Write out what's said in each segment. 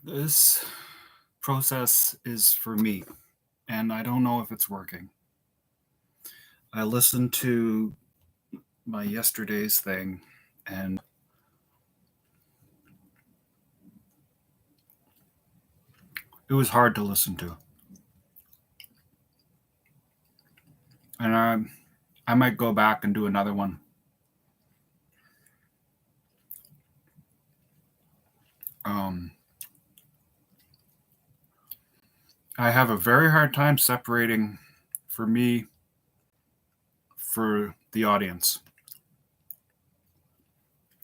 This process is for me, and I don't know if it's working. I listened to my yesterday's thing, and it was hard to listen to. And I might go back and do another one. I have a very hard time separating, for me, for the audience.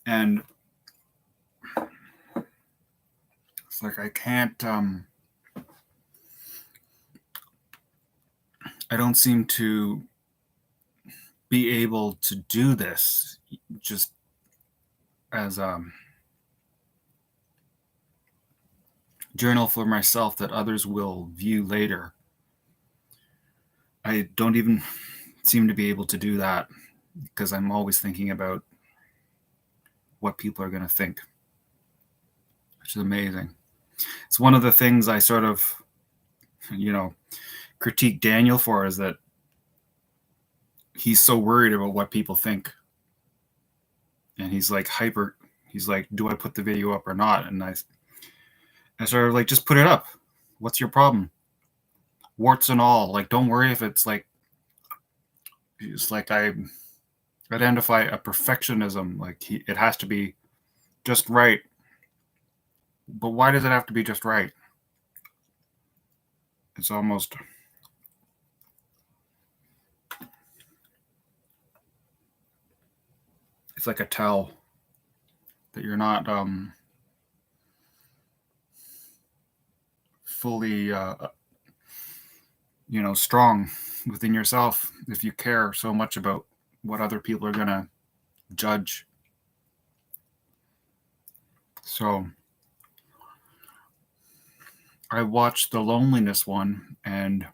And it's like I can't, I don't seem to be able to do this just as journal for myself that others will view later. I don't even seem to be able to do that because I'm always thinking about what people are going to think, which is amazing. It's one of the things I sort of, critique Daniel for, is that he's so worried about what people think. And he's like he's like, do I put the video up or not? And I sort of like, just put it up. What's your problem? Warts and all. Like, don't worry if it's like, it's like I identify a perfectionism. Like, it has to be just right. But why does it have to be just right? It's almost, it's like a tell that you're not fully strong within yourself if you care so much about what other people are gonna judge. So I watched the loneliness one, and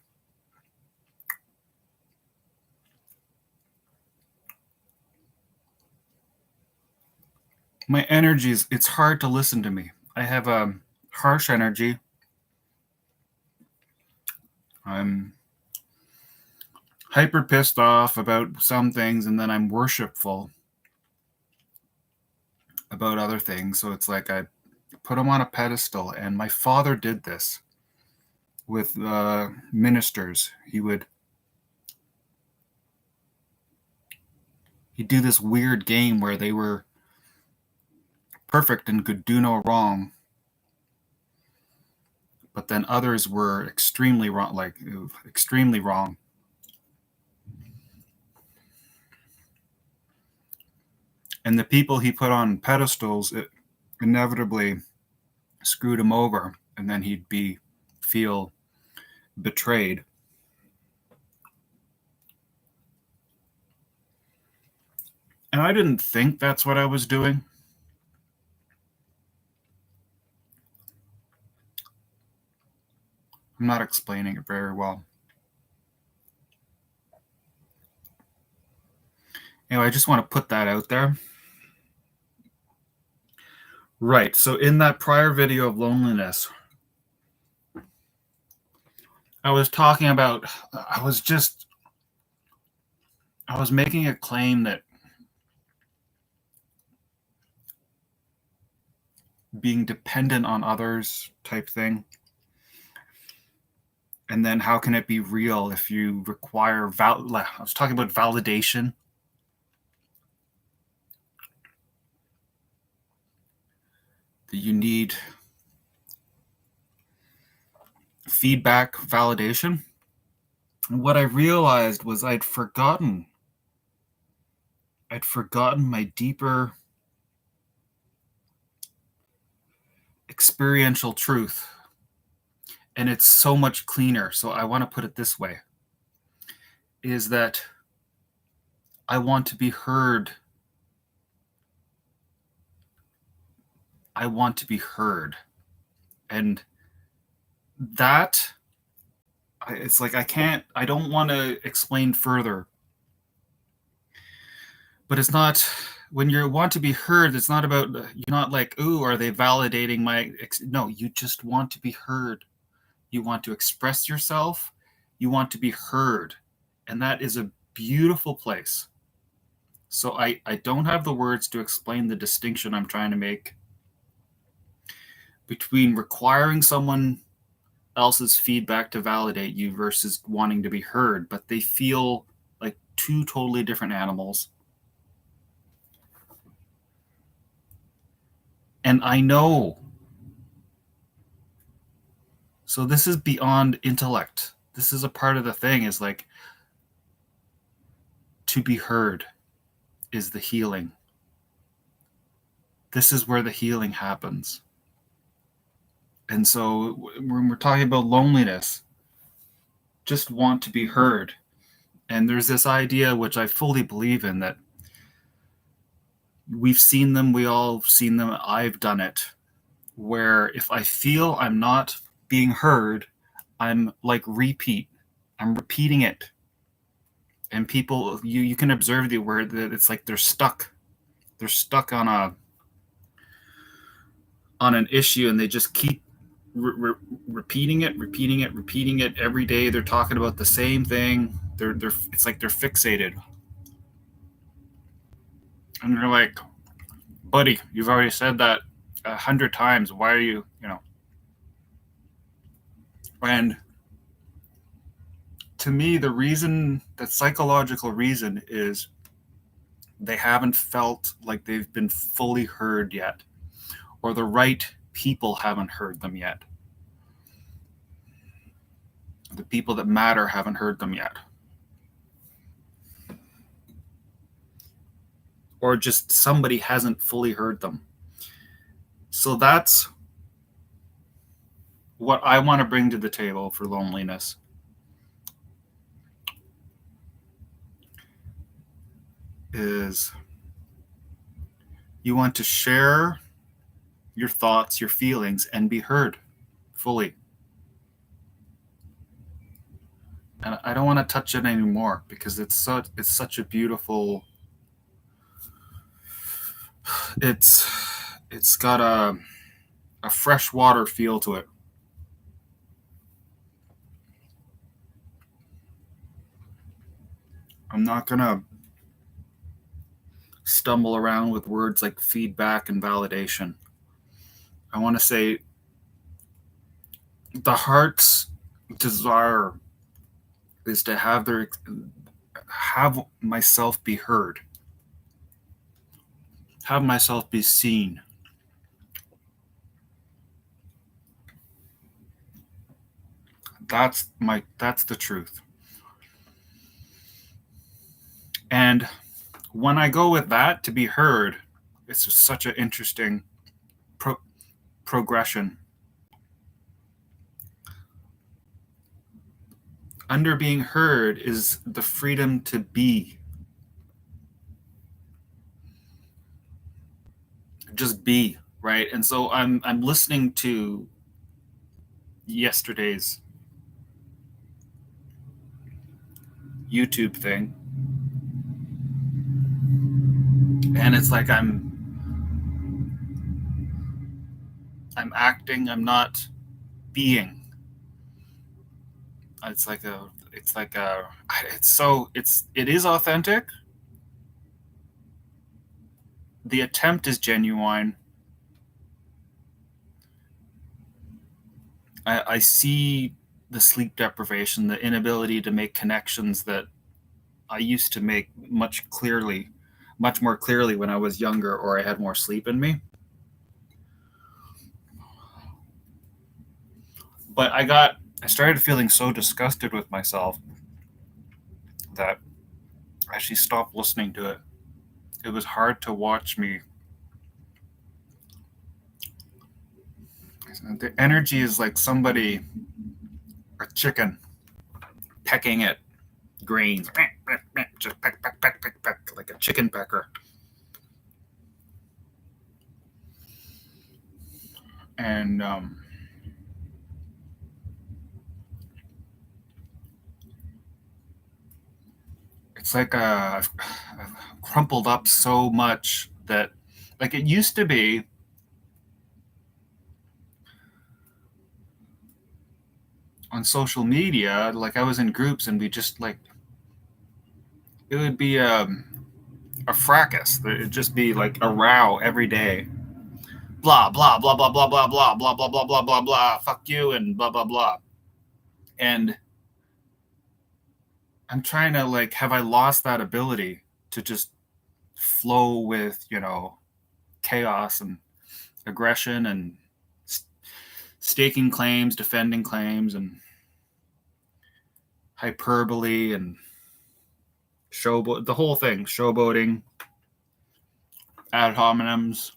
my energy is, it's hard to listen to me. I have a harsh energy. I'm hyper pissed off about some things, and then I'm worshipful about other things. So it's like I put them on a pedestal. And my father did this with ministers. He'd do this weird game where they were perfect and could do no wrong, but then others were extremely wrong, like extremely wrong. And the people he put on pedestals, it inevitably screwed him over, and then he'd feel betrayed. And I didn't think that's what I was doing. I'm not explaining it very well. Anyway, I just want to put that out there. Right. So in that prior video of loneliness, I was talking about, I was making a claim that being dependent on others type thing. And then how can it be real if you require I was talking about validation. That you need feedback, validation. And what I realized was I'd forgotten my deeper experiential truth. And it's so much cleaner. So I want to put it this way, is that I want to be heard. I want to be heard. And that, it's like I don't want to explain further. But it's not when you want to be heard, it's not about, you're not like, ooh, are they validating my, no, you just want to be heard. You want to express yourself. You want to be heard. And that is a beautiful place. So I don't have the words to explain the distinction I'm trying to make between requiring someone else's feedback to validate you versus wanting to be heard, but they feel like two totally different animals. And I know. So this is beyond intellect. This is a part of the thing, is like, to be heard is the healing. This is where the healing happens. And so when we're talking about loneliness, just want to be heard. And there's this idea, which I fully believe in, that we've seen them, we all seen them, I've done it, where if I feel I'm not being heard, I'm like I'm repeating it. And people, you can observe the word that it's like they're stuck on an issue, and they just keep repeating it every day. They're talking about the same thing. It's like they're fixated. And you're like, buddy, you've already said that 100 times. Why are you, And to me, the psychological reason is they haven't felt like they've been fully heard yet, or the right people haven't heard them yet. The people that matter haven't heard them yet. Or just somebody hasn't fully heard them. So that's what I want to bring to the table for loneliness. Is you want to share your thoughts, your feelings, and be heard fully. And I don't want to touch it anymore because it's such a beautiful. It's got a freshwater feel to it. I'm not gonna stumble around with words like feedback and validation. I want to say the heart's desire is to have myself be heard, have myself be seen. That's the truth. And when I go with that, to be heard, it's just such an interesting progression. Under being heard is the freedom to be. Just be, right? And so I'm listening to yesterday's YouTube thing, and it's like I'm acting, I'm not being. It is authentic. The attempt is genuine. I see the sleep deprivation, the inability to make connections that I used to make much more clearly when I was younger, or I had more sleep in me. But I started feeling so disgusted with myself that I actually stopped listening to it. It was hard to watch me. The energy is like a chicken, pecking at grains. Just peck, peck, peck, peck, peck, like a chicken pecker. And it's like crumpled up so much that, like, it used to be on social media, like I was in groups and we just like, it would be a fracas. It'd just be like a row every day. Blah, blah, blah, blah, blah, blah, blah, blah, blah, blah, blah, blah, blah, fuck you, and blah, blah, blah. And I'm trying to, like, have I lost that ability to just flow with, chaos and aggression and staking claims, defending claims, and hyperbole and showboat, the whole thing, showboating, ad hominems.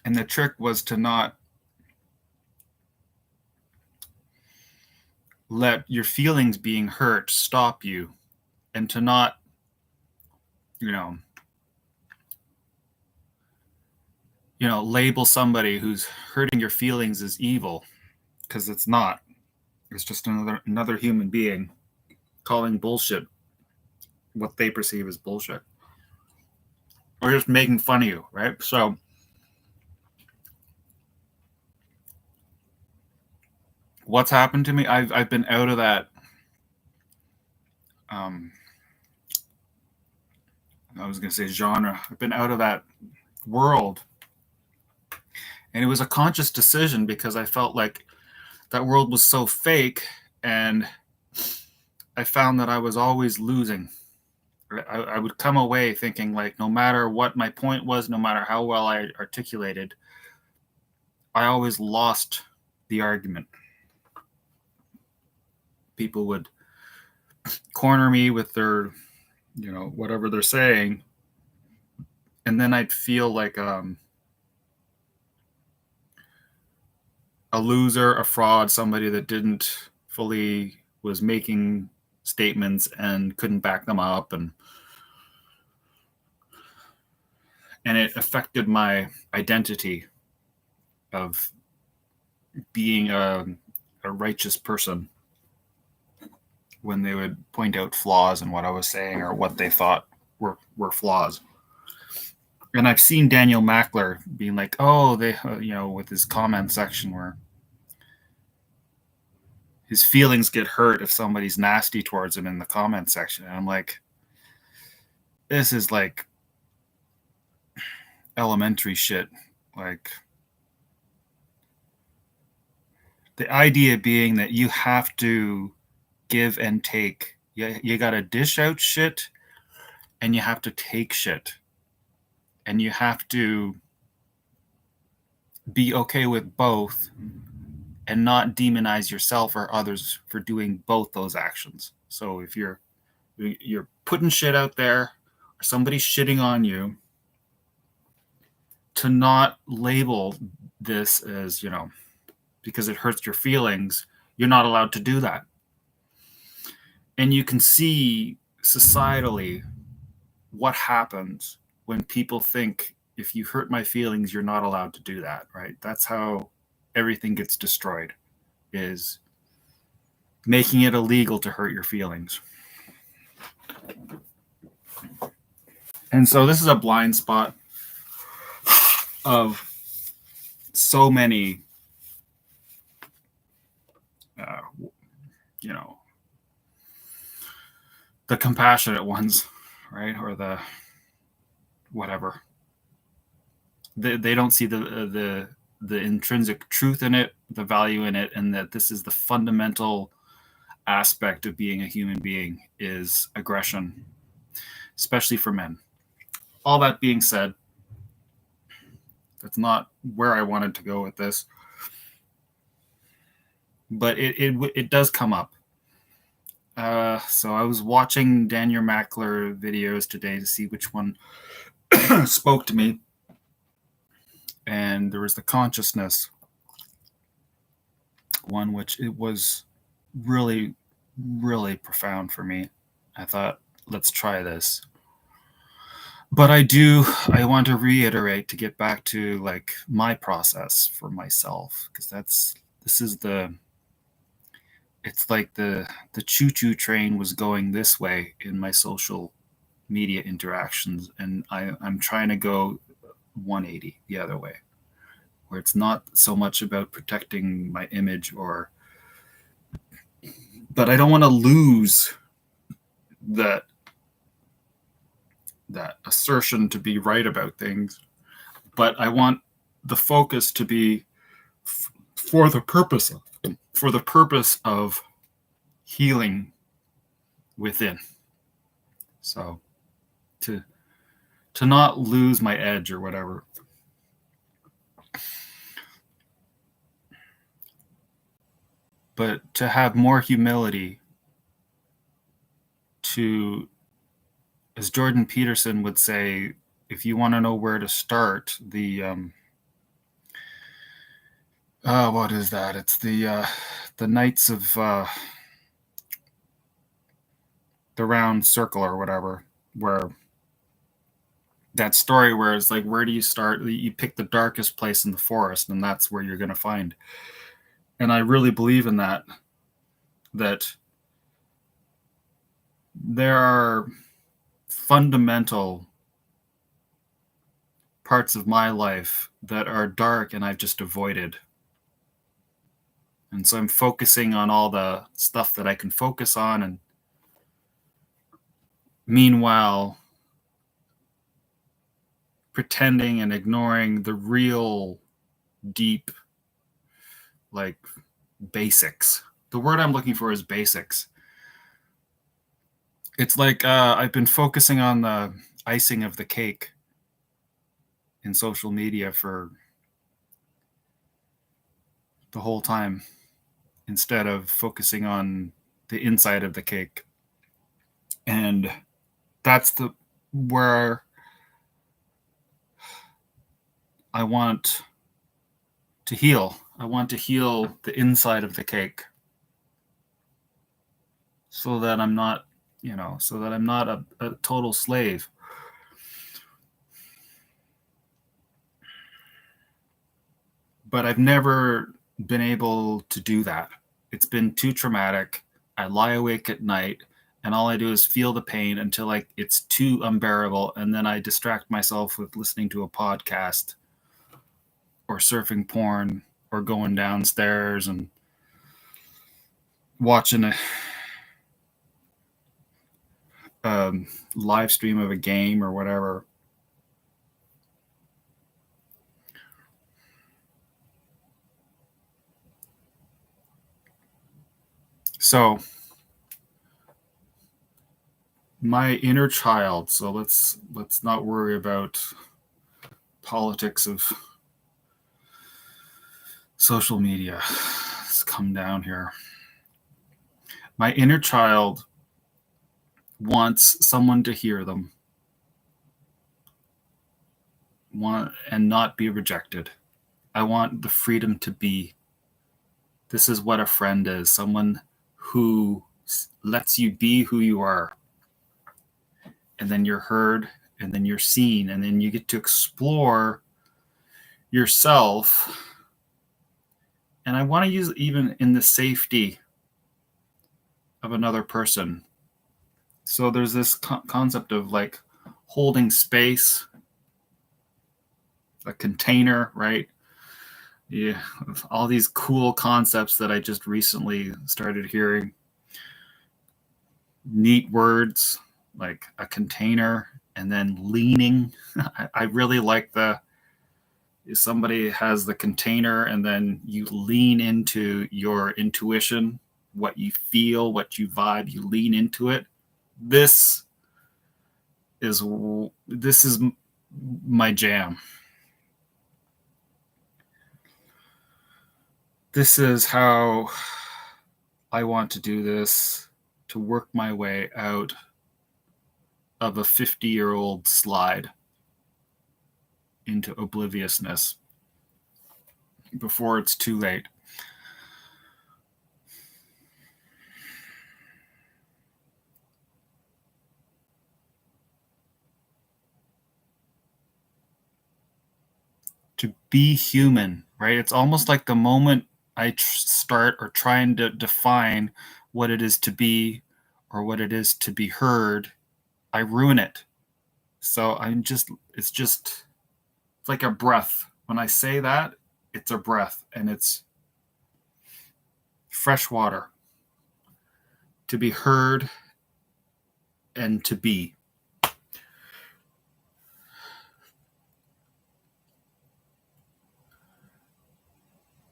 And the trick was to not let your feelings being hurt stop you, and to not, label somebody who's hurting your feelings as evil, because it's not. It's just another human being calling bullshit what they perceive as bullshit, or just making fun of you, right? So what's happened to me? I've been out of that. I was going to say genre. I've been out of that world, and it was a conscious decision because I felt like that world was so fake, and I found that I was always losing. I would come away thinking, like, no matter what my point was, no matter how well I articulated, I always lost the argument. People would corner me with their, whatever they're saying, and then I'd feel like a loser, a fraud, somebody that didn't fully was making statements and couldn't back them up, and it affected my identity of being a righteous person when they would point out flaws in what I was saying or what they thought were flaws. And I've seen Daniel Mackler being like, oh, they, with his comment section where his feelings get hurt if somebody's nasty towards him in the comment section. And I'm like, this is like elementary shit. Like, the idea being that you have to give and take. You got to dish out shit, and you have to take shit. And you have to be okay with both and not demonize yourself or others for doing both those actions. So if you're putting shit out there, or somebody's shitting on you, to not label this as, because it hurts your feelings, you're not allowed to do that. And you can see societally what happens when people think, if you hurt my feelings, you're not allowed to do that, right? That's how everything gets destroyed, is making it illegal to hurt your feelings. And so this is a blind spot of so many, the compassionate ones, right? Or the whatever. They don't see the intrinsic truth in it, the value in it, and that this is the fundamental aspect of being a human being, is aggression, especially for men. All that being said, that's not where I wanted to go with this, but it does come up. So I was watching Daniel Mackler videos today to see which one spoke to me. And there was the consciousness one, which it was really, really profound for me. I thought, let's try this. But I want to reiterate, to get back to like my process for myself, because this is the it's like the choo-choo train was going this way in my social media interactions, and I'm trying to go 180 the other way, where it's not so much about protecting my image, or but I don't want to lose that assertion to be right about things, but I want the focus to be for the purpose of healing within. So to not lose my edge or whatever. But to have more humility, to, as Jordan Peterson would say, if you want to know where to start, what is that? It's the Knights of the Round Circle or whatever, where that story where it's like, where do you start? You pick the darkest place in the forest, and that's where you're going to find. And I really believe in that there are fundamental parts of my life that are dark and I've just avoided. And so I'm focusing on all the stuff that I can focus on, and meanwhile pretending and ignoring the real deep, like, basics. The word I'm looking for is basics. It's like I've been focusing on the icing of the cake in social media for the whole time, instead of focusing on the inside of the cake. And that's where I want to heal. I want to heal the inside of the cake, so that I'm not, so that I'm not a total slave. But I've never been able to do that. It's been too traumatic. I lie awake at night, and all I do is feel the pain until it's too unbearable, and then I distract myself with listening to a podcast or surfing porn or going downstairs and watching a live stream of a game or whatever. So my inner child, so let's not worry about politics of social media. Let's come down here. My inner child wants someone to hear them, and not be rejected. I want the freedom to be. This is what a friend is, someone who lets you be who you are, and then you're heard, and then you're seen, and then you get to explore yourself. And I want to use even in the safety of another person. So there's this concept of like holding space, a container, right? Yeah, all these cool concepts that I just recently started hearing. Neat words like a container, and then leaning. I really like if somebody has the container and then you lean into your intuition, what you feel, what you vibe, you lean into it. This is my jam. This is how I want to do this, to work my way out of a 50-year-old slide into obliviousness before it's too late. To be human, right? It's almost like the moment I start or trying to define what it is to be or what it is to be heard, I ruin it. So it's like a breath. When I say that, it's a breath, and it's fresh water to be heard and to be.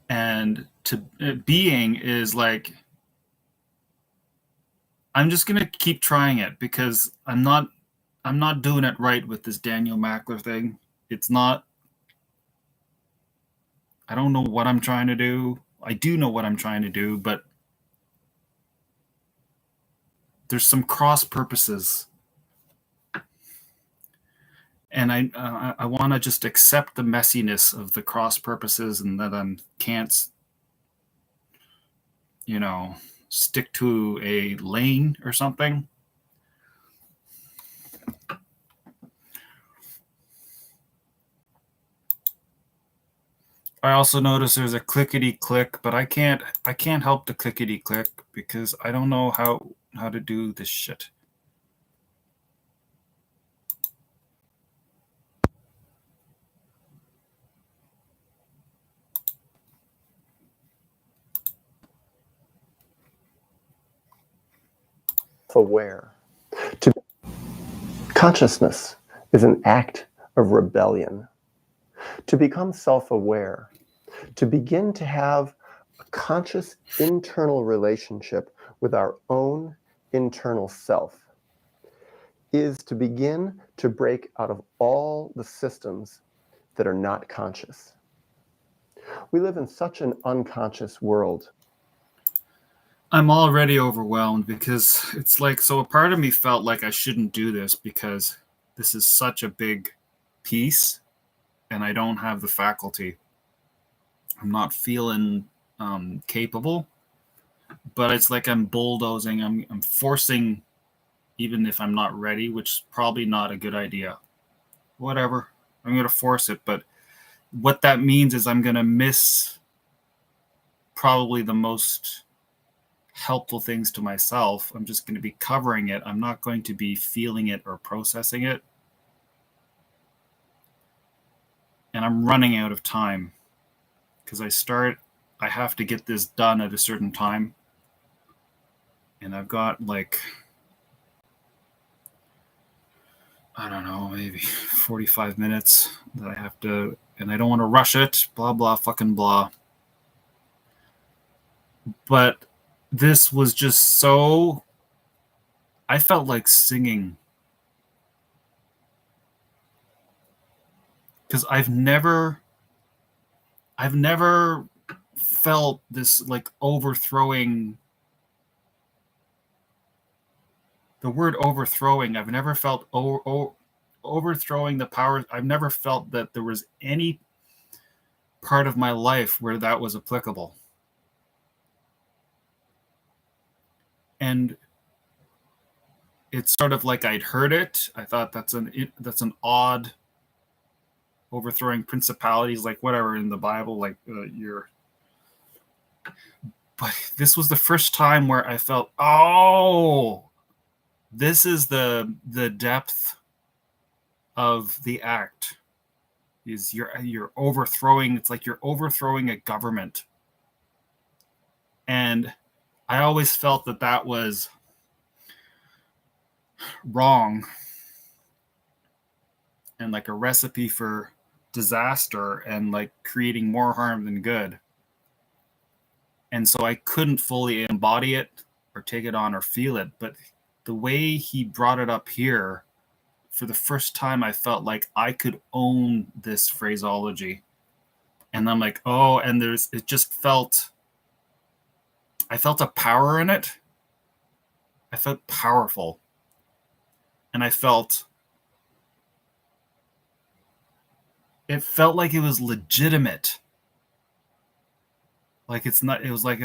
And to being is like, I'm just gonna keep trying it because I'm not doing it right with this Daniel Mackler thing. It's not. I don't know what I'm trying to do. I do know what I'm trying to do, but there's some cross purposes, and I want to just accept the messiness of the cross purposes, and that I can't, stick to a lane or something. I also notice there's a clickety click, but I can't help the clickety click because I don't know how to do this shit. Aware. Consciousness is an act of rebellion. To become self-aware, to begin to have a conscious internal relationship with our own internal self, is to begin to break out of all the systems that are not conscious. We live in such an unconscious world. I'm already overwhelmed because it's like, so a part of me felt like I shouldn't do this because this is such a big piece and I don't have the faculty. I'm not feeling capable, but it's like I'm bulldozing. I'm forcing, even if I'm not ready, which is probably not a good idea. Whatever. I'm going to force it. But what that means is I'm going to miss probably the most helpful things to myself. I'm just going to be covering it. I'm not going to be feeling it or processing it. And I'm running out of time because I have to get this done at a certain time. And I've got like, I don't know, maybe 45 minutes that I have to, and I don't want to rush it, blah, blah, fucking blah. But this was just so, I felt like singing. Because I've never felt this like overthrowing. The word overthrowing, I've never felt overthrowing the powers. I've never felt that there was any part of my life where that was applicable. And it's sort of like I'd heard it. I thought that's an odd overthrowing principalities, like whatever in the Bible, like But this was the first time where I felt, oh, this is the depth of the act. Is you're overthrowing. It's like you're overthrowing a government, and I always felt that was wrong and like a recipe for disaster and like creating more harm than good. And so I couldn't fully embody it or take it on or feel it. But the way he brought it up here, for the first time, I felt like I could own this phraseology. And I'm like, oh, and I felt a power in it. I felt powerful. And it felt like it was legitimate. Like it was like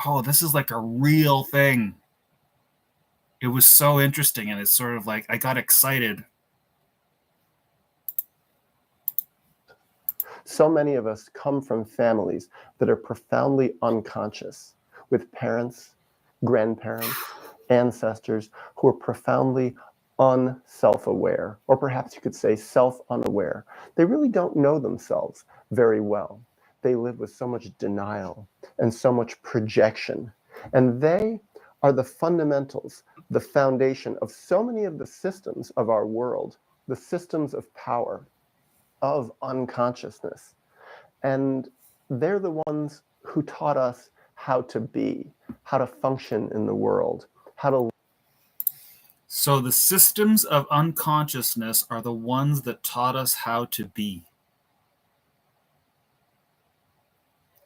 oh, this is like a real thing. It was so interesting, and it's sort of like I got excited. So many of us come from families that are profoundly unconscious, with parents, grandparents, ancestors who are profoundly unself-aware, or perhaps you could say self-unaware. They really don't know themselves very well. They live with so much denial and so much projection. And they are the fundamentals, the foundation of so many of the systems of our world, the systems of power, of unconsciousness. And they're the ones who taught us how to be, how to function in the world, how to. So the systems of unconsciousness are the ones that taught us how to be.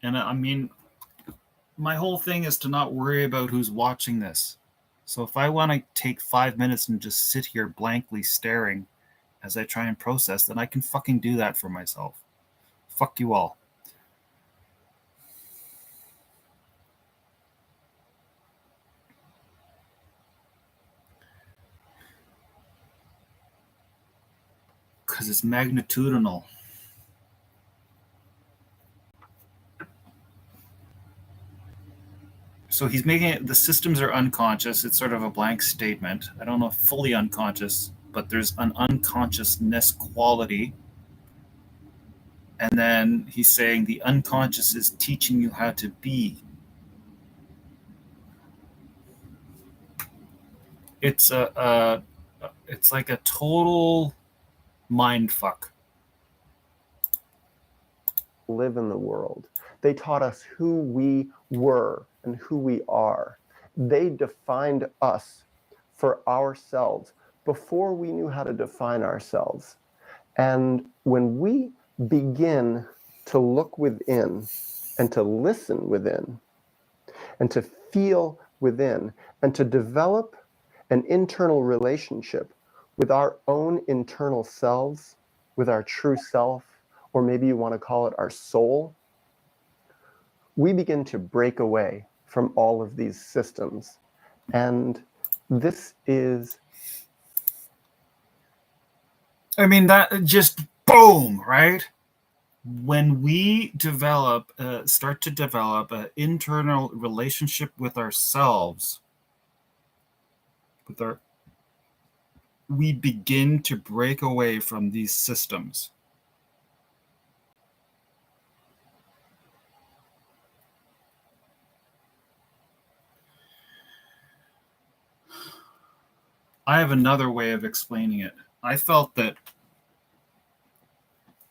And I mean, my whole thing is to not worry about who's watching this. So if I want to take 5 minutes and just sit here blankly staring as I try and process, then I can fucking do that for myself. Fuck you all. Because it's magnitudinal. So he's making it, the systems are unconscious. It's sort of a blank statement. I don't know if fully unconscious, but there's an unconsciousness quality. And then he's saying the unconscious is teaching you how to be. It's it's like a total mind fuck. Live in the world. They taught us who we were and who we are. They defined us for ourselves before we knew how to define ourselves. And when we begin to look within and to listen within and to feel within and to develop an internal relationship with our own internal selves, with our true self, or maybe you want to call it our soul, we begin to break away from all of these systems. And this is. I mean, that just boom, right? When we develop, start to develop an internal relationship with ourselves, we begin to break away from these systems. I have another way of explaining it. I felt that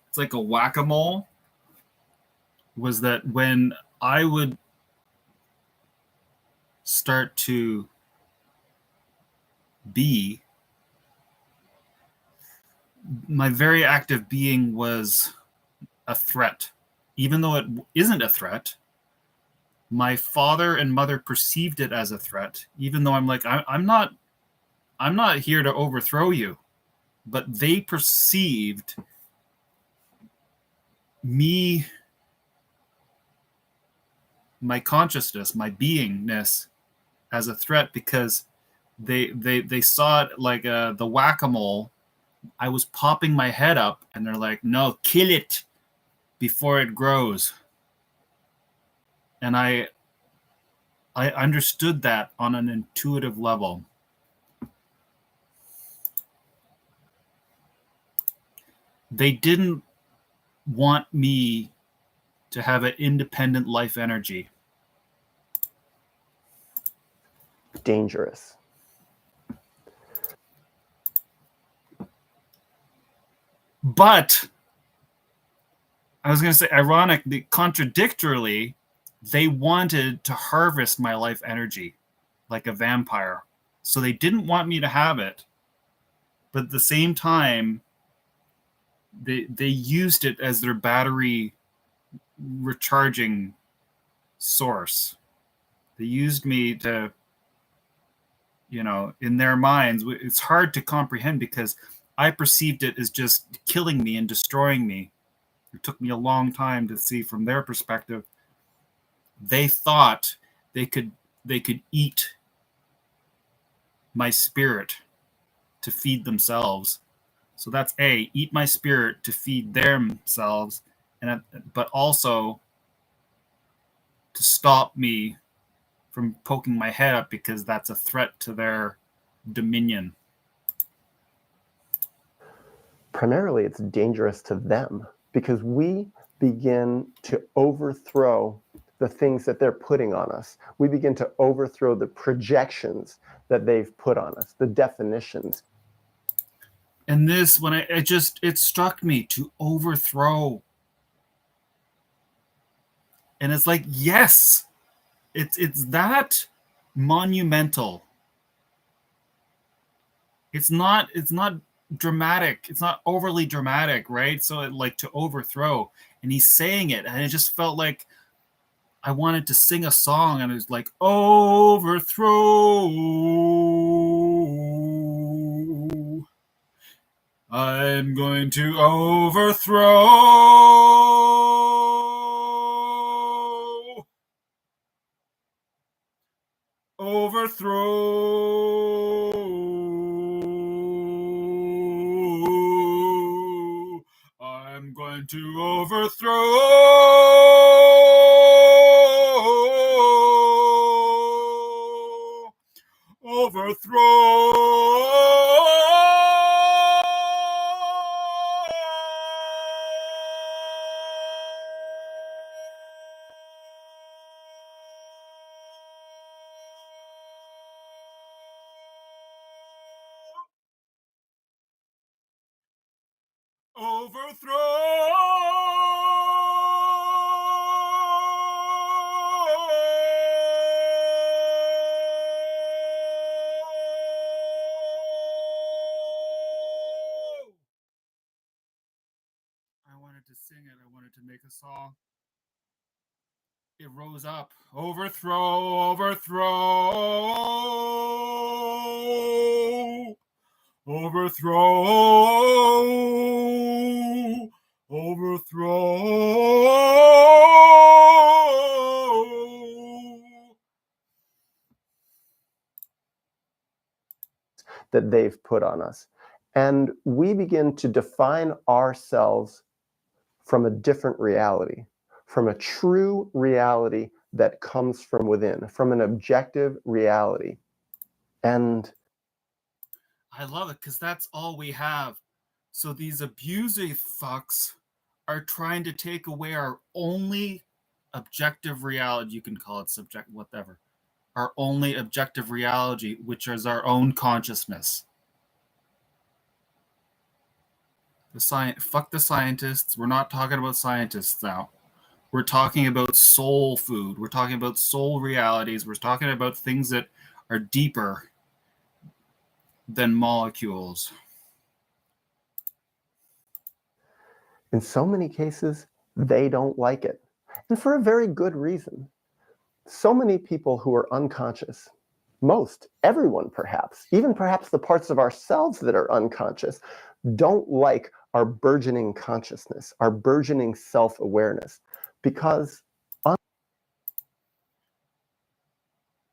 it's like a whack-a-mole, was that when I would start to be, my very active being was a threat. Even though it isn't a threat, my father and mother perceived it as a threat, even though I'm like, I'm not here to overthrow you. But they perceived me, my consciousness, my beingness, as a threat because they saw it like the whack-a-mole. I was popping my head up, and they're like, "No, kill it before it grows." And I understood that on an intuitive level. They didn't want me to have an independent life energy. Dangerous. But I was going to say, ironically, contradictorily, they wanted to harvest my life energy like a vampire. So they didn't want me to have it. But at the same time, they used it as their battery recharging source. They used me to, in their minds, it's hard to comprehend because I perceived it as just killing me and destroying me. It took me a long time to see from their perspective. They thought they could eat my spirit to feed themselves. So that's eat my spirit to feed themselves. but also to stop me from poking my head up because that's a threat to their dominion. Primarily, it's dangerous to them because we begin to overthrow the things that they're putting on us. We begin to overthrow the projections that they've put on us, the definitions. And this, when it struck me to overthrow. And it's like, yes, it's that monumental. It's not dramatic. It's not overly dramatic, right? So like to overthrow, and he's saying it, and it just felt like I wanted to sing a song, and it was like overthrow. I'm going to overthrow. Overthrow. I'm going to overthrow. I wanted to sing it. I wanted to make a song. It rose up. Overthrow, overthrow. Overthrow, overthrow. That they've put on us. And we begin to define ourselves from a different reality, from a true reality that comes from within, from an objective reality. And I love it because that's all we have. So these abusive fucks are trying to take away our only objective reality. You can call it subject, whatever. Our only objective reality, which is our own consciousness. Fuck the scientists. We're not talking about scientists now. We're talking about soul food. We're talking about soul realities. We're talking about things that are deeper than molecules. in so many cases, they don't like it. And for a very good reason. So many people who are unconscious, everyone perhaps, even perhaps the parts of ourselves that are unconscious, don't like our burgeoning consciousness, our burgeoning self-awareness, because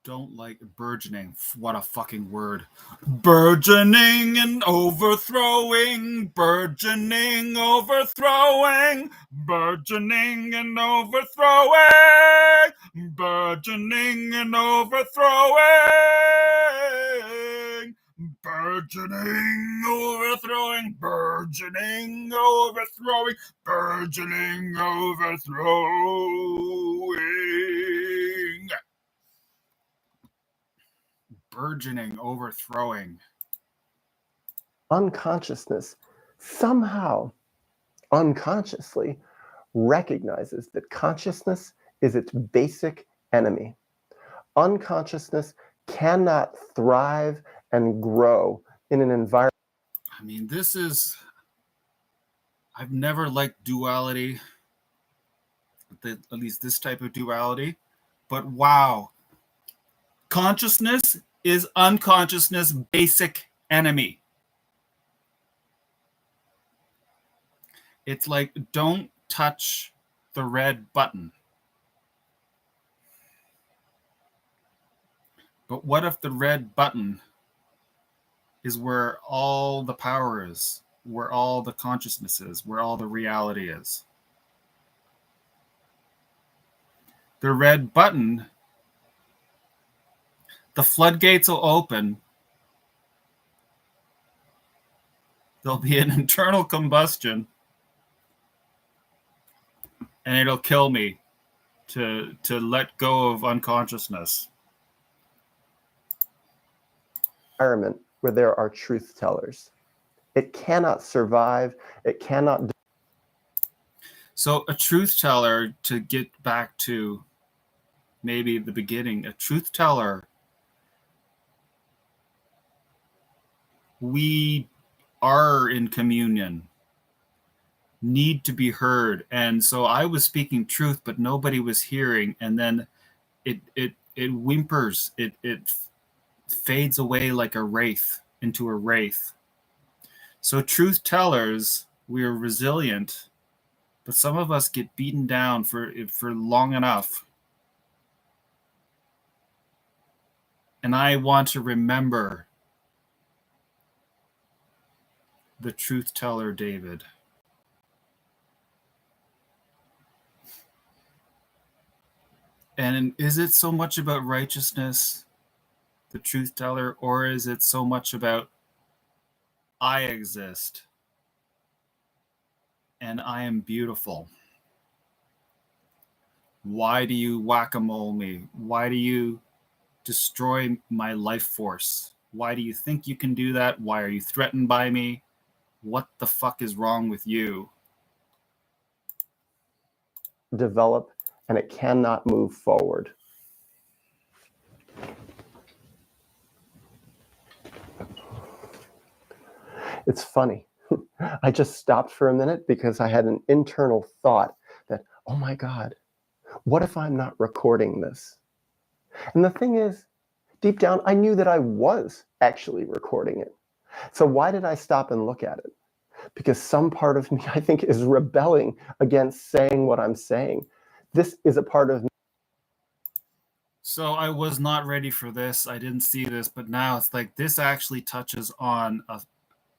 Don't like burgeoning. What a fucking word. Burgeoning and overthrowing. Burgeoning, overthrowing. Burgeoning and overthrowing. Burgeoning and overthrowing. Burgeoning, overthrowing. Burgeoning, overthrowing. Burgeoning, overthrowing. Burgeoning, overthrowing. Unconsciousness somehow, unconsciously, recognizes that consciousness is its basic enemy. Unconsciousness cannot thrive and grow in an environment. I mean, I've never liked duality, at least this type of duality, but wow. Consciousness is unconsciousness' basic enemy. It's like, don't touch the red button. But what if the red button is where all the power is, where all the consciousness is, where all the reality is? the red button, the floodgates will open. There'll be an internal combustion, and it'll kill me to let go of unconsciousness. Environment where there are truth tellers. It cannot survive. It cannot. So a truth teller, to get back to maybe the beginning, a truth teller, we are in communion, need to be heard. And so I was speaking truth, but nobody was hearing. And then it whimpers, it fades away like a wraith, into a wraith. So truth tellers, we are resilient, but some of us get beaten down for long enough. And I want to remember the truth teller, David. And is it so much about righteousness, the truth teller, or is it so much about I exist and I am beautiful? Why do you whack-a-mole me? Why do you destroy my life force? Why do you think you can do that? Why are you threatened by me? What the fuck is wrong with you? Develop, and it cannot move forward. It's funny. I just stopped for a minute because I had an internal thought that, oh my God, what if I'm not recording this? And the thing is, deep down, I knew that I was actually recording it. So why did I stop and look at it? Because some part of me, I think, is rebelling against saying what I'm saying. This is a part of me. So I was not ready for this. I didn't see this, but now it's like this actually touches on a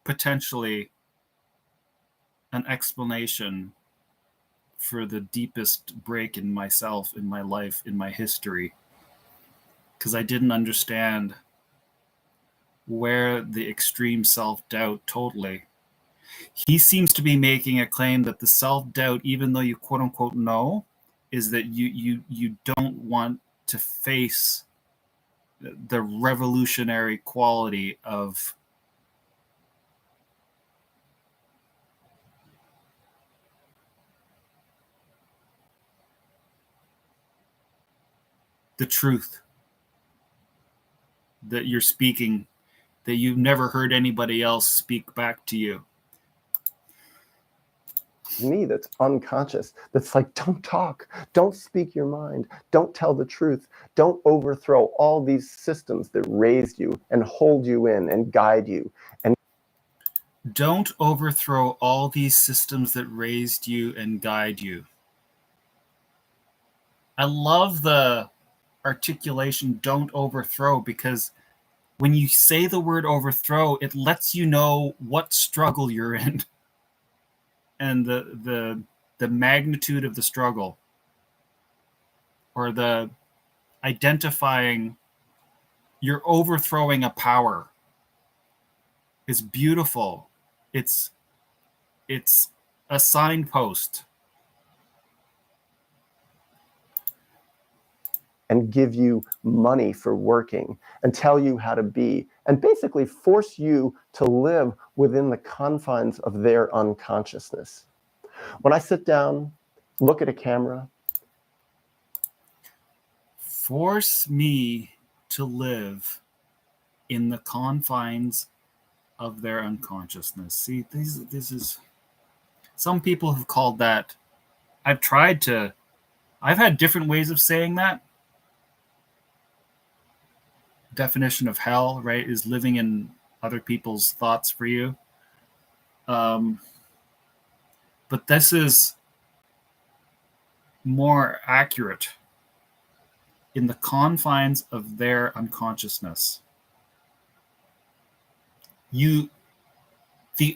potentially an explanation for the deepest break in myself, in my life, in my history. Because I didn't understand where the extreme self-doubt totally. He seems to be making a claim that the self-doubt, even though you quote unquote know, is that you don't want to face the revolutionary quality of the truth that you're speaking, that you've never heard anybody else speak back to you. Me that's unconscious, that's like, don't talk, don't speak your mind, don't tell the truth, don't overthrow all these systems that raised you and hold you in and guide you. And don't overthrow all these systems that raised you and guide you. I love the articulation, don't overthrow, because when you say the word overthrow, it lets you know what struggle you're in and the magnitude of the struggle, or the identifying you're overthrowing a power is beautiful. It's a signpost. and give you money for working and tell you how to be and basically force you to live within the confines of their unconsciousness. When I sit down, look at a camera, force me to live in the confines of their unconsciousness. See, this is, some people have called that, I've had different ways of saying that. Definition of hell, right, is living in other people's thoughts for you. But this is more accurate, in the confines of their unconsciousness. You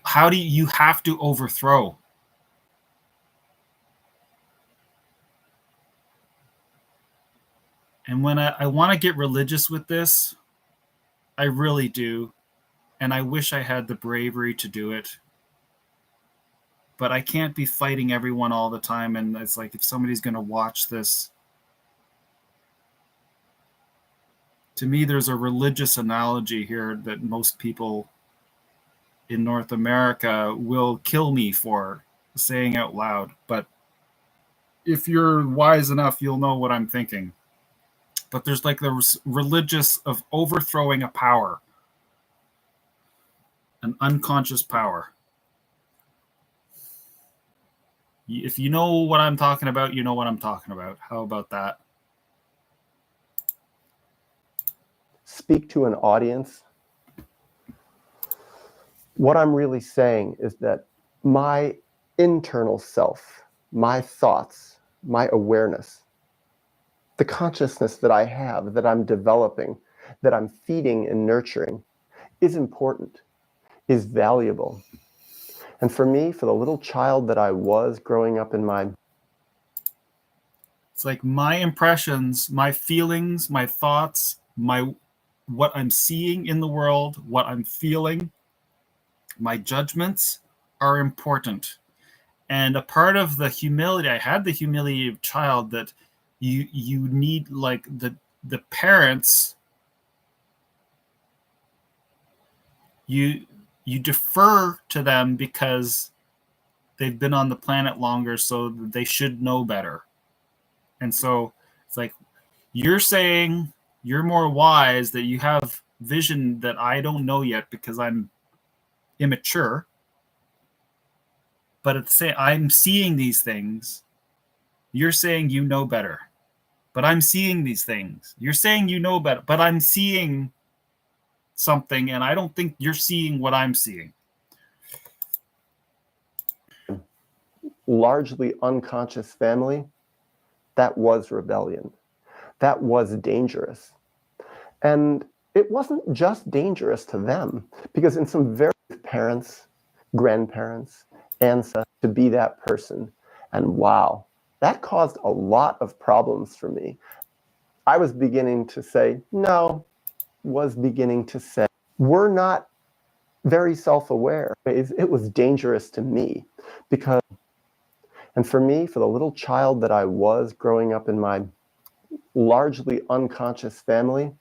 have to overthrow. And when I want to get religious with this, I really do. And I wish I had the bravery to do it. But I can't be fighting everyone all the time. And it's like, if somebody's going to watch this, to me, there's a religious analogy here that most people in North America will kill me for saying out loud. But if you're wise enough, you'll know what I'm thinking. But there's like the religious of overthrowing a power, an unconscious power. If you know what I'm talking about, you know what I'm talking about. How about that? Speak to an audience. What I'm really saying is that my internal self, my thoughts, my awareness, the consciousness that I have, that I'm developing, that I'm feeding and nurturing, is important, is valuable. And for me, for the little child that I was growing up in my... It's like my impressions, my feelings, my thoughts, what I'm seeing in the world, what I'm feeling, my judgments are important. And a part of the humility, I had the humility of child that you need, like the parents, you defer to them because they've been on the planet longer, so they should know better. And so it's like, you're saying you're more wise, that you have vision that I don't know yet because I'm immature. But at the same, I'm seeing these things. You're saying you know better, but I'm seeing these things. You're saying you know better, but I'm seeing something, and I don't think you're seeing what I'm seeing. Largely unconscious family, that was rebellion. That was dangerous. And it wasn't just dangerous to them, because in some very parents, grandparents, ancestors, to be that person. And wow, that caused a lot of problems for me. I was beginning to say, no, was beginning to say, we're not very self-aware. It was dangerous to me because, and for me, for the little child that I was growing up in my largely unconscious family,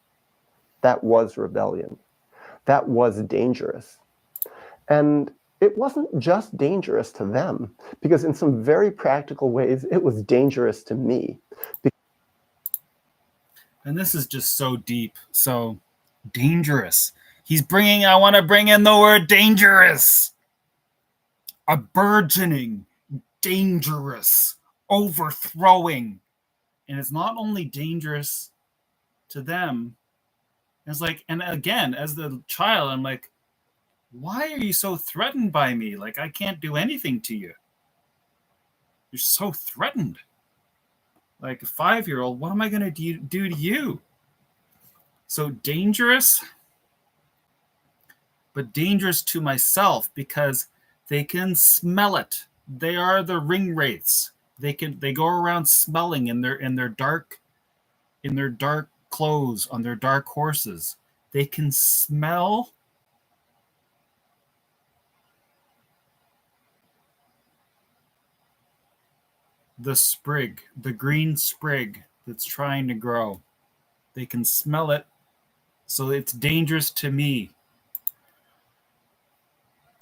that was rebellion. That was dangerous. And it wasn't just dangerous to them, because in some very practical ways, it was dangerous to me. And this is just so deep, so dangerous. I want to bring in the word dangerous. A burgeoning, dangerous, overthrowing. And it's not only dangerous to them, it's like, and again, as the child, I'm like, why are you so threatened by me? Like, I can't do anything to you. You're so threatened. Like a 5-year-old, what am I going to do to you? So dangerous, but dangerous to myself because they can smell it. They are the ring wraiths. They go around smelling in their dark clothes on their dark horses. They can smell the sprig, the green sprig that's trying to grow. They can smell it, so it's dangerous to me.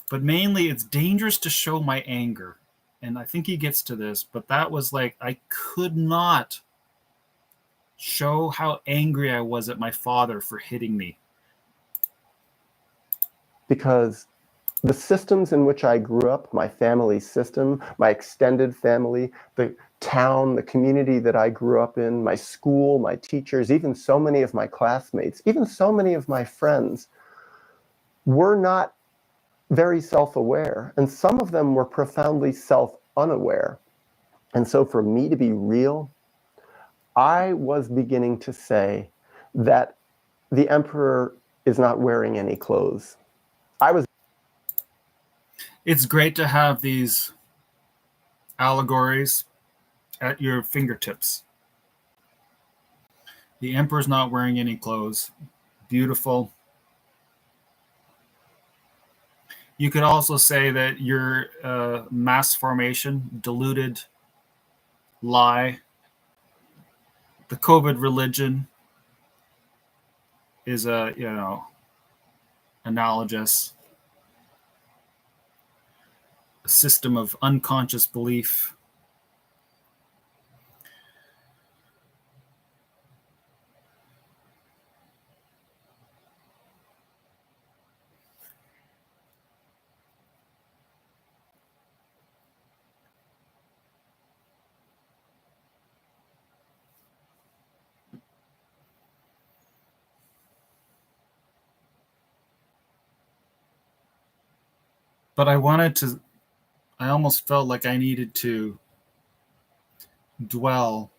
But mainly it's dangerous to show my anger. And I think he gets to this, but that was like, I could not show how angry I was at my father for hitting me. Because the systems in which I grew up, my family system, my extended family, the town, the community that I grew up in, my school, my teachers, even so many of my classmates, even so many of my friends were not very self-aware. And some of them were profoundly self-unaware. And so for me to be real, I was beginning to say that the emperor is not wearing any clothes. It's great to have these allegories at your fingertips. The emperor's not wearing any clothes. Beautiful. You could also say that your mass formation, diluted lie, the COVID religion is analogous. A system of unconscious belief. But I almost felt like I needed to dwell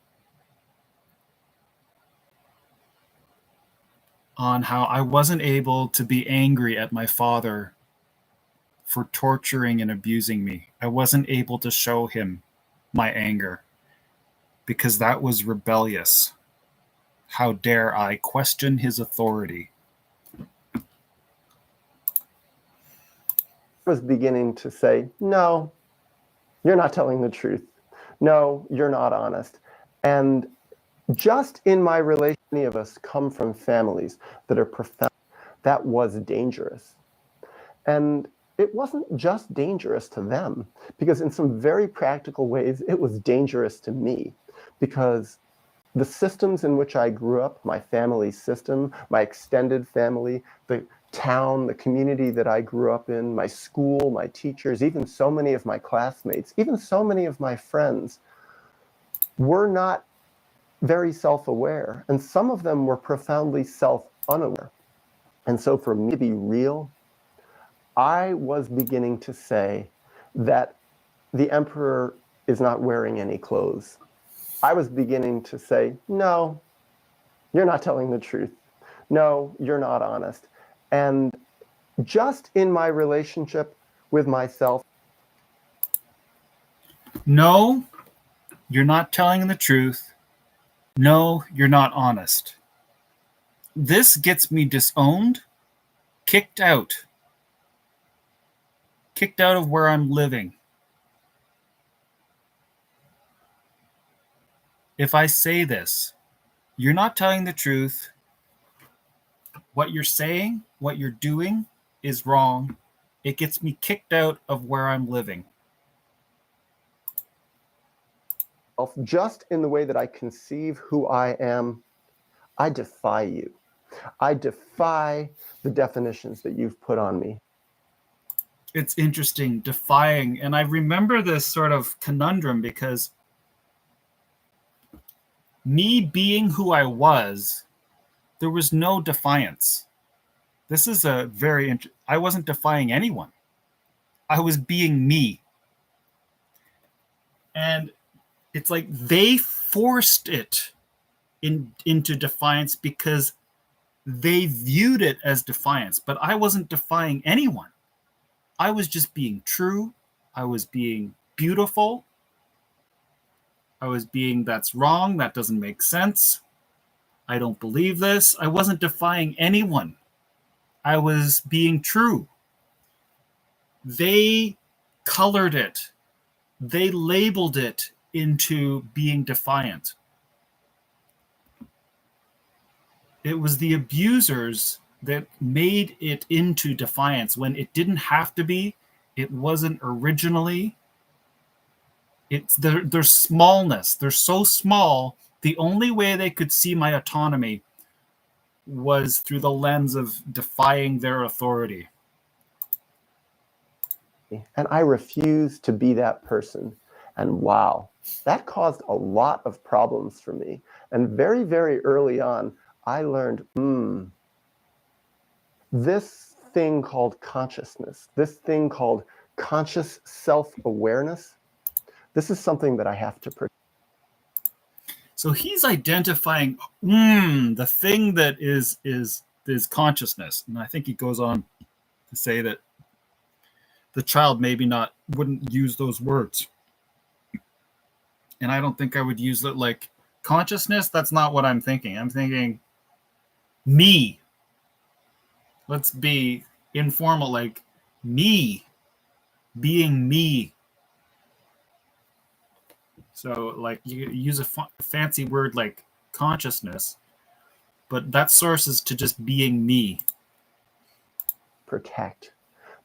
on how I wasn't able to be angry at my father for torturing and abusing me. I wasn't able to show him my anger because that was rebellious. How dare I question his authority? I was beginning to say, no, you're not telling the truth. No, you're not honest. And just in my relation, many of us come from families that are profound. That was dangerous. And it wasn't just dangerous to them, because in some very practical ways, it was dangerous to me, because the systems in which I grew up, my family system, my extended family, the town, the community that I grew up in, my school, my teachers, even so many of my classmates, even so many of my friends were not very self-aware. And some of them were profoundly self-unaware. And so for me to be real, I was beginning to say that the emperor is not wearing any clothes. I was beginning to say, no, you're not telling the truth. No, you're not honest. And just in my relationship with myself. No, you're not telling the truth. No, you're not honest. This gets me disowned, kicked out of where I'm living. If I say this, you're not telling the truth. What you're saying, what you're doing is wrong. It gets me kicked out of where I'm living. Just in the way that I conceive who I am, I defy you. I defy the definitions that you've put on me. It's interesting, defying. And I remember this sort of conundrum because me being who I was, there was no defiance. This is I wasn't defying anyone. I was being me. And it's like they forced it into defiance because they viewed it as defiance. But I wasn't defying anyone. I was just being true. I was being beautiful. I was being, that's wrong. That doesn't make sense. I don't believe this. I wasn't defying anyone. I was being true. They colored it. They labeled it into being defiant. It was the abusers that made it into defiance when it didn't have to be. It wasn't originally. It's their smallness. They're so small. The only way they could see my autonomy was through the lens of defying their authority. And I refused to be that person. And wow, that caused a lot of problems for me. And very, very early on, I learned, this thing called consciousness, this thing called conscious self-awareness, this is something that I have to protect. So he's identifying the thing that is consciousness. And I think he goes on to say that the child maybe wouldn't use those words. And I don't think I would use it like consciousness, that's not what I'm thinking. I'm thinking me. Let's be informal, like me, being me. So like you use a fancy word like consciousness, but that source is to just being me. Protect.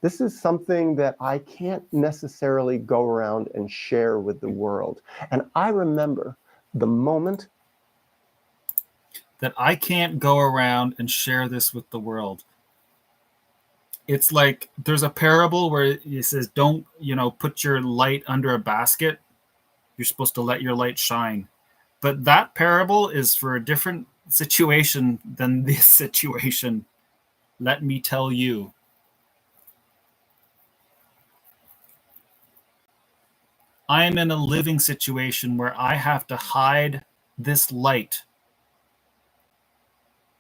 This is something that I can't necessarily go around and share with the world. And I remember the moment that I can't go around and share this with the world. It's like there's a parable where it says, don't, put your light under a basket. You're supposed to let your light shine. But that parable is for a different situation than this situation. Let me tell you. I am in a living situation where I have to hide this light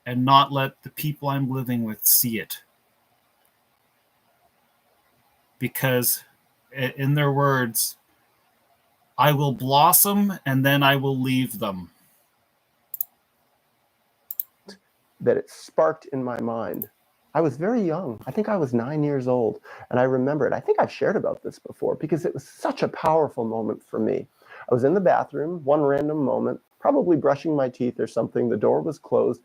and not let the people I'm living with see it. Because, in their words, I will blossom and then I will leave them. That it sparked in my mind. I was very young. I think I was 9 years old. And I remember it. I think I've shared about this before because it was such a powerful moment for me. I was in the bathroom, one random moment, probably brushing my teeth or something. The door was closed.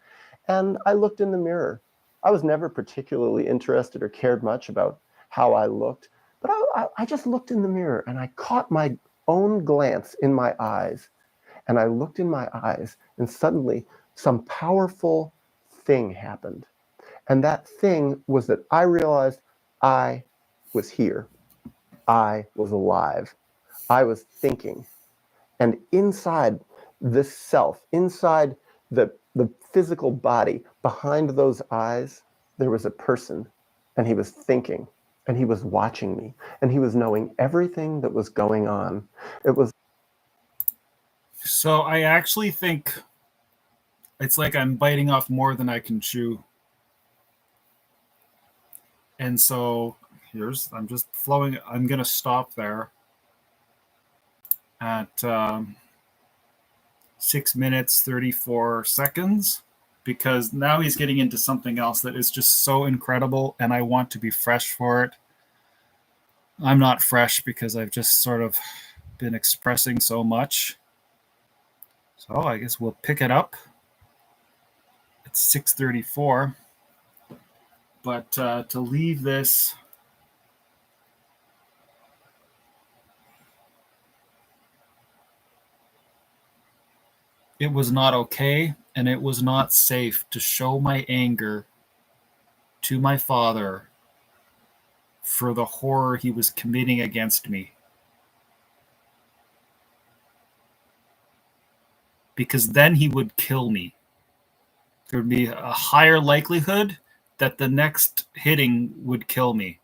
And I looked in the mirror. I was never particularly interested or cared much about how I looked. But I just looked in the mirror and I caught my own glance in my eyes. And I looked in my eyes and suddenly some powerful thing happened. And that thing was that I realized I was here. I was alive. I was thinking. And inside this self, inside the physical body, behind those eyes, there was a person. And he was thinking. And he was watching me. And he was knowing everything that was going on. It was. So I actually think it's like I'm biting off more than I can chew. And so I'm just flowing. I'm going to stop there at 6 minutes, 34 seconds, because now he's getting into something else that is just so incredible. And I want to be fresh for it. I'm not fresh because I've just sort of been expressing so much. So I guess we'll pick it up. It's 6:34. But to leave this, it was not okay and it was not safe to show my anger to my father for the horror he was committing against me. Because then he would kill me. There would be a higher likelihood that the next hitting would kill me.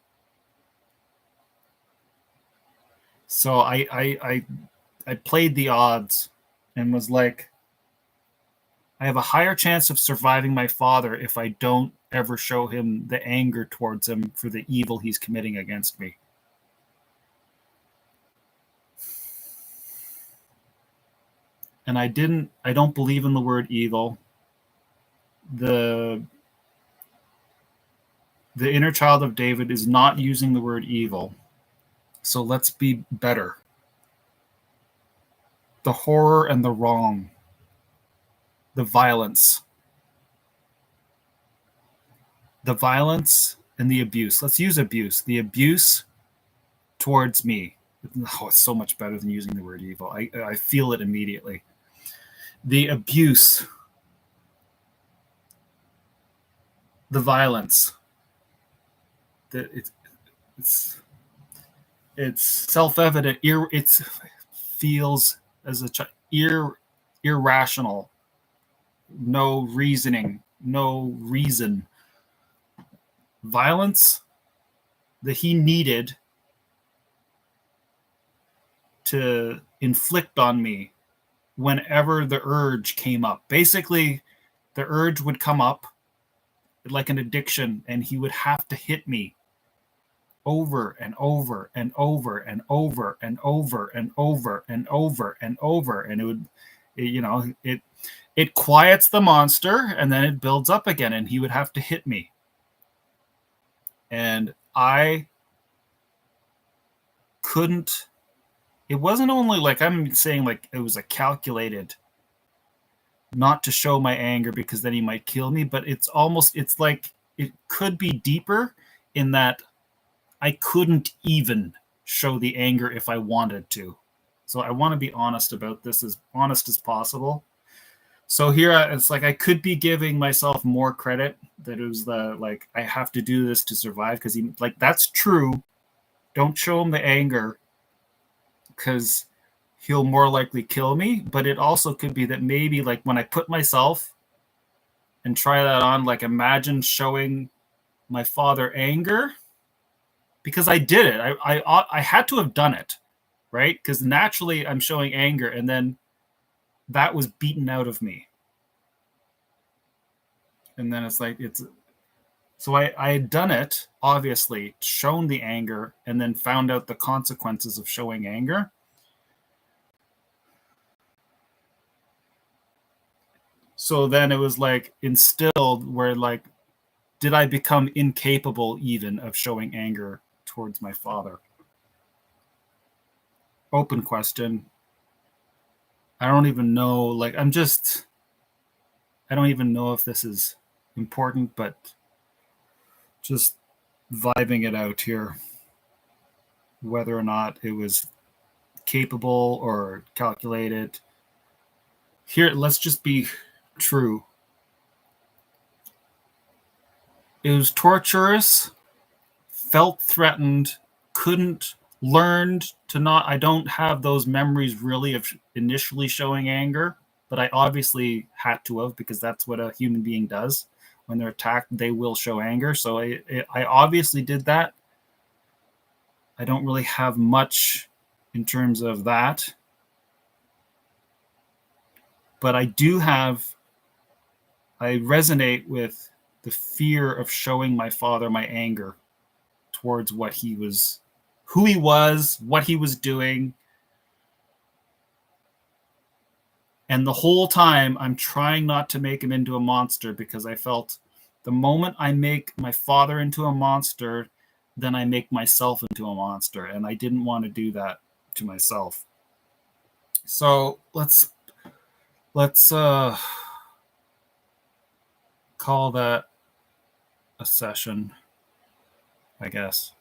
So I played the odds and was like, I have a higher chance of surviving my father if I don't ever show him the anger towards him for the evil he's committing against me. And I don't believe in the word evil. The inner child of David is not using the word evil. So let's be better. The horror and the wrong. The violence. The violence and the abuse. Let's use abuse. The abuse towards me. Oh, it's so much better than using the word evil. I feel it immediately. The abuse. The violence. It's self-evident. It feels as irrational. No reasoning. No reason. Violence that he needed to inflict on me whenever the urge came up. Basically, the urge would come up like an addiction, and he would have to hit me over and over and over and over and over and over and over and over, and it quiets the monster and then it builds up again, and he would have to hit me. And I couldn't. It wasn't only like I'm saying like it was a calculated not to show my anger because then he might kill me, but it's like it could be deeper in that I couldn't even show the anger if I wanted to. So I want to be honest about this, as honest as possible. So here it's like I could be giving myself more credit that it was the like I have to do this to survive, because he like that's true. Don't show him the anger because he'll more likely kill me. But it also could be that maybe like when I put myself and try that on, like imagine showing my father anger, because I did it. I had to have done it, right? Because naturally I'm showing anger, and then that was beaten out of me. And then it's like so I had done it, obviously, shown the anger, and then found out the consequences of showing anger. So then it was like instilled where like, did I become incapable even of showing anger towards my father? Open question. I don't even know. Like, I don't even know if this is important, but just vibing it out here, whether or not it was capable or calculated. Here, let's just be true. It was torturous, felt threatened, couldn't, learned to not. I don't have those memories really of initially showing anger, but I obviously had to have, because that's what a human being does. When they're attacked, they will show anger. So I obviously did that. I don't really have much in terms of that. But I resonate with the fear of showing my father my anger towards who he was, what he was doing. And the whole time I'm trying not to make him into a monster, because I felt the moment I make my father into a monster, then I make myself into a monster. And I didn't want to do that to myself. So let's call that a session, I guess.